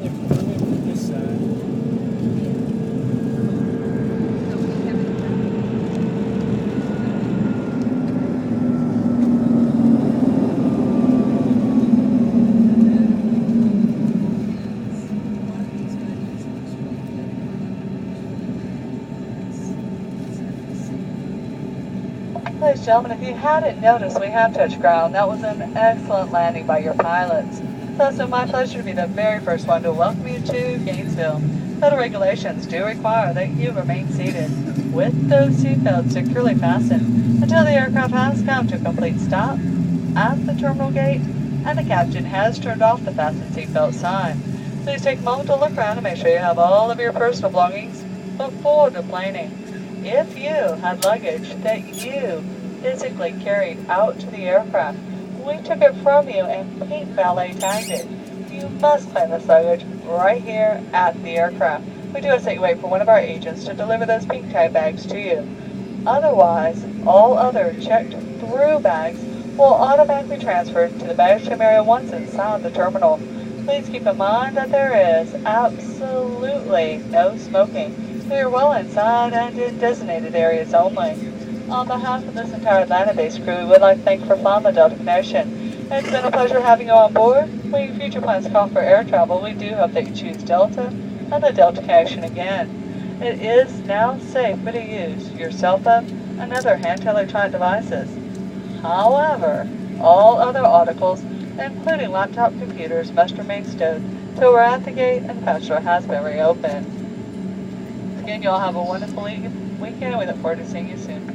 This side. Ladies and gentlemen, if you hadn't noticed, we have touched ground. That was an excellent landing by your pilots. Thus, it's my pleasure to be the very first one to welcome you to Gainesville. Federal regulations do require that you remain seated with those seatbelts securely fastened until the aircraft has come to a complete stop at the terminal gate and the captain has turned off the fasten seatbelt sign. Please take a moment to look around and make sure you have all of your personal belongings before deplaning. If you had luggage that you physically carried out to the aircraft, we took it from you and pink valet tagged it. You must claim this luggage right here at the aircraft. We do ask that you wait for one of our agents to deliver those pink tag bags to you. Otherwise, all other checked through bags will automatically transfer to the baggage claim area once inside the terminal. Please keep in mind that there is absolutely no smoking. We are well inside and in designated areas only. On behalf of this entire Atlanta-based crew, we would like to thank you for flying the Delta Connection. It's been a pleasure having you on board. When your future plans call for air travel, we do hope that you choose Delta and the Delta Connection again. It is now safe to use your cell phone and other handheld electronic devices. However, all other articles, including laptop computers, must remain stowed till we're at the gate and the patch door has been reopened. Again, you all have a wonderful weekend. We look forward to seeing you soon.